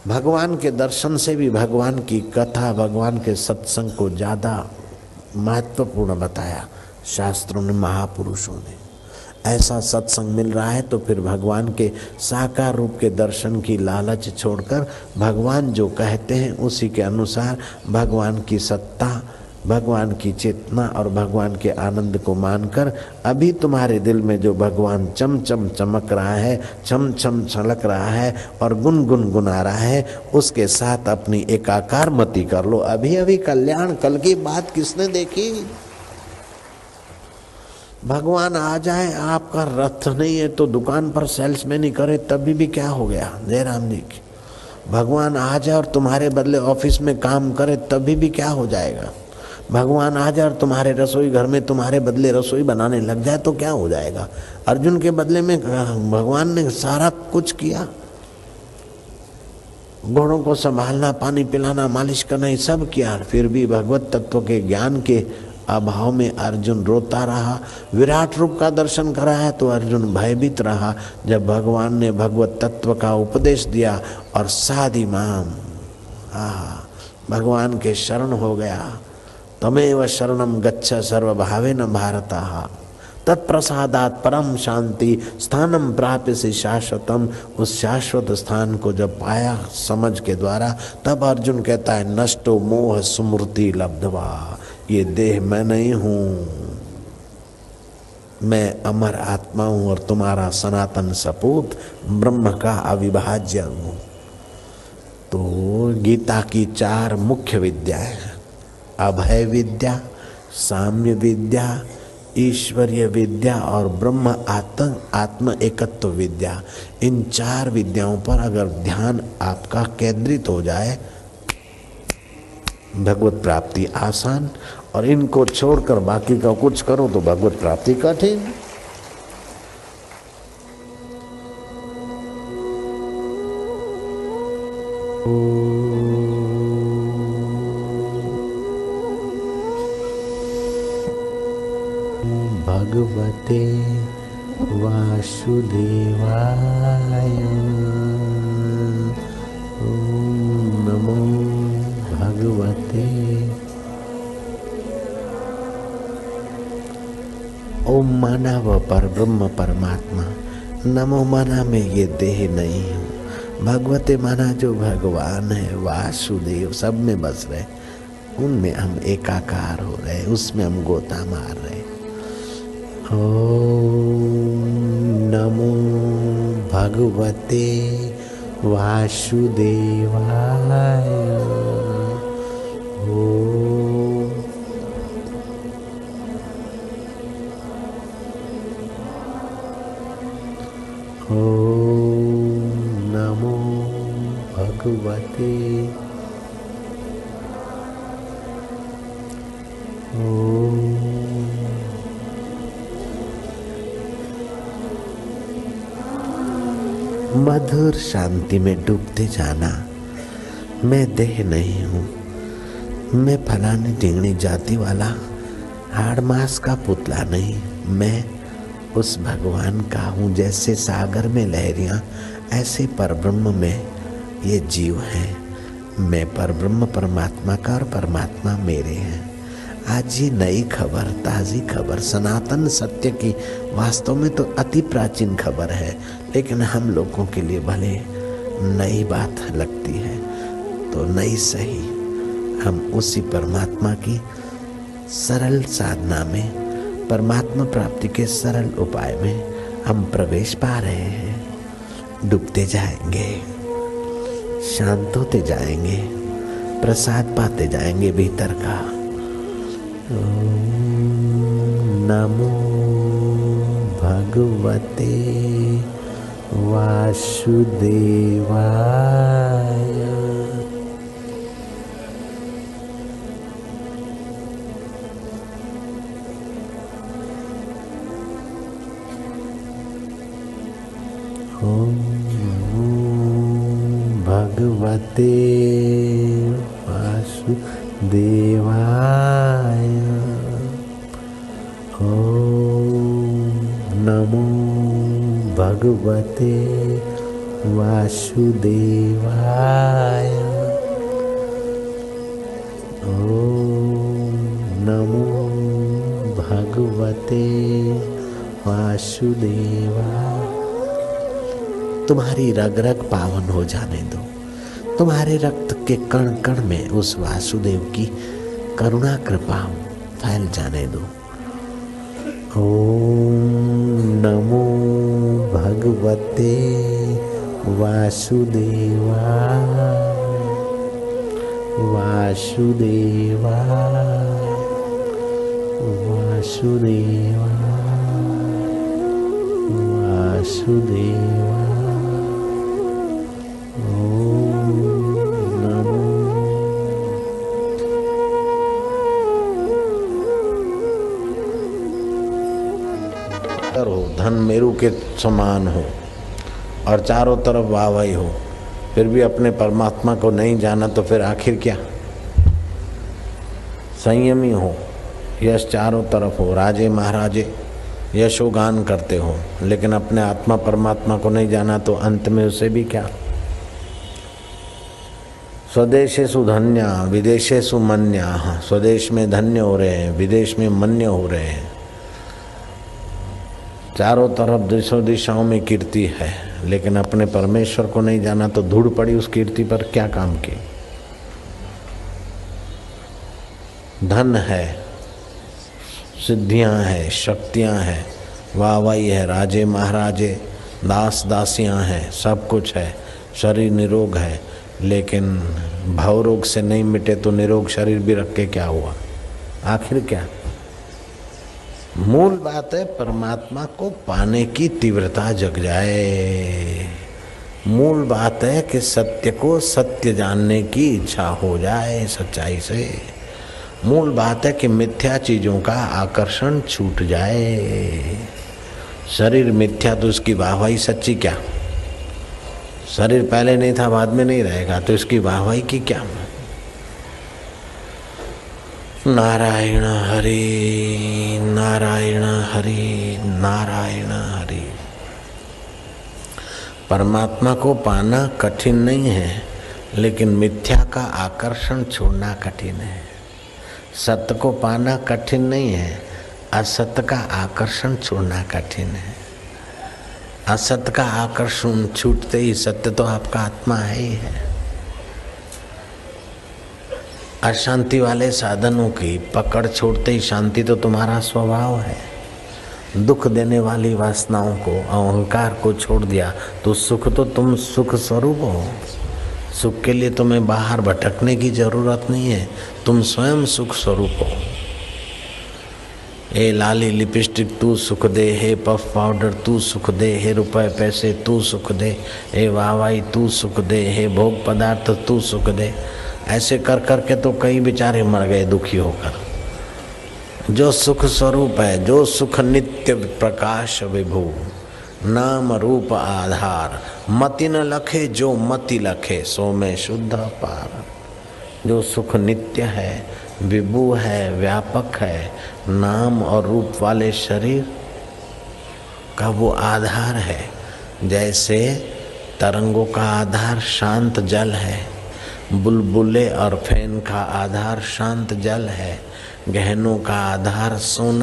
भगवान के दर्शन से भी भगवान की कथा, भगवान के सत्संग को ज़्यादा महत्वपूर्ण बताया शास्त्रों ने, महापुरुषों ने। ऐसा सत्संग मिल रहा है तो फिर भगवान के साकार रूप के दर्शन की लालच छोड़कर भगवान जो कहते हैं उसी के अनुसार भगवान की सत्ता, भगवान की चेतना और भगवान के आनंद को मानकर अभी तुम्हारे दिल में जो भगवान चम चम चमक रहा है, छम छम छलक रहा है और गुन गुन गुना रहा है, उसके साथ अपनी एकाकार मति कर लो। अभी अभी कल्याण, कल की बात किसने देखी? भगवान आ जाए, आपका रथ नहीं है तो दुकान पर सेल्समैन ही करे तभी भी क्या हो गया जयराम जी की। भगवान आ जाए और तुम्हारे बदले ऑफिस में काम करे तभी भी क्या हो जाएगा। भगवान आ जाए और तुम्हारे रसोई घर में तुम्हारे बदले रसोई बनाने लग जाए तो क्या हो जाएगा। अर्जुन के बदले में भगवान ने सारा कुछ किया, घोड़ों को संभालना, पानी पिलाना, मालिश करना, ये सब किया। फिर भी भगवत तत्व के ज्ञान के अभाव में अर्जुन रोता रहा। विराट रूप का दर्शन करा है तो अर्जुन भयभीत रहा। जब भगवान ने भगवत तत्व का उपदेश दिया और साधी माम भगवान के शरण हो गया, तमेव शरणम गच्छ सर्वभावेन भारतः तत्प्रसादात परम शांति स्थानम प्राप्यसि शाश्वतम। उस शाश्वत स्थान को जब पाया समझ के द्वारा, तब अर्जुन कहता है नष्टो मोह स्मृति लब्धवा, ये देह मैं नहीं हूँ, मैं अमर आत्मा हूँ और तुम्हारा सनातन सपूत ब्रह्म का अविभाज्य हूँ। तो गीता की 4 मुख्य विद्याएं, अभय विद्या, साम्य विद्या, ईश्वरीय विद्या और ब्रह्म आत्म एकत्व विद्या, इन 4 विद्याओं पर अगर ध्यान आपका केंद्रित हो जाए, भगवत प्राप्ति आसान। और इनको छोड़कर बाकी का कुछ करो तो भगवत प्राप्ति कठिन। भगवते वासुदेवाय ओम नमो भगवते। ओम माना व पर ब्रह्म परमात्मा, नमो माना में ये देह नहीं हूँ, भगवते माना जो भगवान है, वासुदेव सब में बस रहे, उनमें हम एकाकार हो रहे, उसमें हम गोता मार रहे। ओम नमो भगवते वासुदेवाय। ओम नमो भगवते मधुर शांति में डूबते जाना। मैं देह नहीं हूँ, मैं फलानी ढिंगनी जाति वाला हाड़ मास का पुतला नहीं, मैं उस भगवान का हूँ। जैसे सागर में लहरियाँ, ऐसे परब्रह्म में ये जीव हैं। मैं परब्रह्म परमात्मा का और परमात्मा मेरे हैं। आज ये नई खबर, ताज़ी खबर, सनातन सत्य की वास्तव में तो अति प्राचीन खबर है, लेकिन हम लोगों के लिए भले नई बात लगती है तो नई सही। हम उसी परमात्मा की सरल साधना में, परमात्मा प्राप्ति के सरल उपाय में हम प्रवेश पा रहे हैं। डूबते जाएंगे, शांत होते जाएंगे, प्रसाद पाते जाएंगे भीतर का। नमो भगवते वासुदेवाय। ओम भगवते वासुदेवाय। ओम नमो भगवते वासुदेवाय। ओम नमो भगवते वासुदेवाय। तुम्हारी रग रग पावन हो जाने दो, तुम्हारे रक्त के कण कण में उस वासुदेव की करुणा कृपा फैल जाने दो। ओम नमो भगवते वासुदेवाय वासुदेवाय वासुदेवाय वासुदेवाय। ओम नमो। हो धन मेरू के समान हो और चारों तरफ वाहवाही हो, फिर भी अपने परमात्मा को नहीं जाना तो फिर आखिर क्या? संयमी हो, यश चारों तरफ हो, राजे महाराजे यशोगान करते हो, लेकिन अपने आत्मा परमात्मा को नहीं जाना तो अंत में उसे भी क्या? स्वदेशेषु धन्या विदेशेषु मन्या। स्वदेश में धन्य हो रहे हैं, विदेश में मन्य हो रहे हैं। चारों तरफ दिशों दिशाओं में कीर्ति है, लेकिन अपने परमेश्वर को नहीं जाना तो धूड़ पड़ी उस कीर्ति पर, क्या काम की? धन है, सिद्धियां हैं, शक्तियां हैं, वाहवाही है, राजे महाराजे दास दासियां हैं, सब कुछ है, शरीर निरोग है, लेकिन भवरोग से नहीं मिटे तो निरोग शरीर भी रख के क्या हुआ? आखिर क्या? मूल बात है परमात्मा को पाने की तीव्रता जग जाए। मूल बात है कि सत्य को सत्य जानने की इच्छा हो जाए सच्चाई से। मूल बात है कि मिथ्या चीजों का आकर्षण छूट जाए। शरीर मिथ्या तो उसकी वाहवाही सच्ची क्या? शरीर पहले नहीं था बाद में नहीं रहेगा तो इसकी वाहवाही की क्या? नारायण हरि नारायण हरि नारायण हरि। परमात्मा को पाना कठिन नहीं है, लेकिन मिथ्या का आकर्षण छोड़ना कठिन है। सत्य को पाना कठिन नहीं है, असत्य का आकर्षण छोड़ना कठिन है। असत्य का आकर्षण छूटते ही सत्य तो आपका आत्मा है ही है। अशांति वाले साधनों की पकड़ छोड़ते ही शांति तो तुम्हारा स्वभाव है। दुख देने वाली वासनाओं को, अहंकार को छोड़ दिया तो सुख तो तुम सुख स्वरूप हो। सुख के लिए तुम्हें बाहर भटकने की जरूरत नहीं है, तुम स्वयं सुख स्वरूप हो। ए लाली लिपस्टिक तू सुख दे, हे पफ पाउडर तू सुख दे, हे रुपए पैसे तू सुख दे, हे वाहवाही तू सुख दे, हे भोग पदार्थ तू सुख दे। ऐसे कर कर के तो कई बेचारे मर गए दुखी होकर। जो सुख स्वरूप है, जो सुख नित्य प्रकाश विभु, नाम रूप आधार, मति न लखे जो मति लखे, सो में शुद्ध पार। जो सुख नित्य है, विभु है, व्यापक है, नाम और रूप वाले शरीर का वो आधार है। जैसे तरंगों का आधार शांत जल है, बुलबुले और फैन का आधार शांत जल है, गहनों का आधार सोना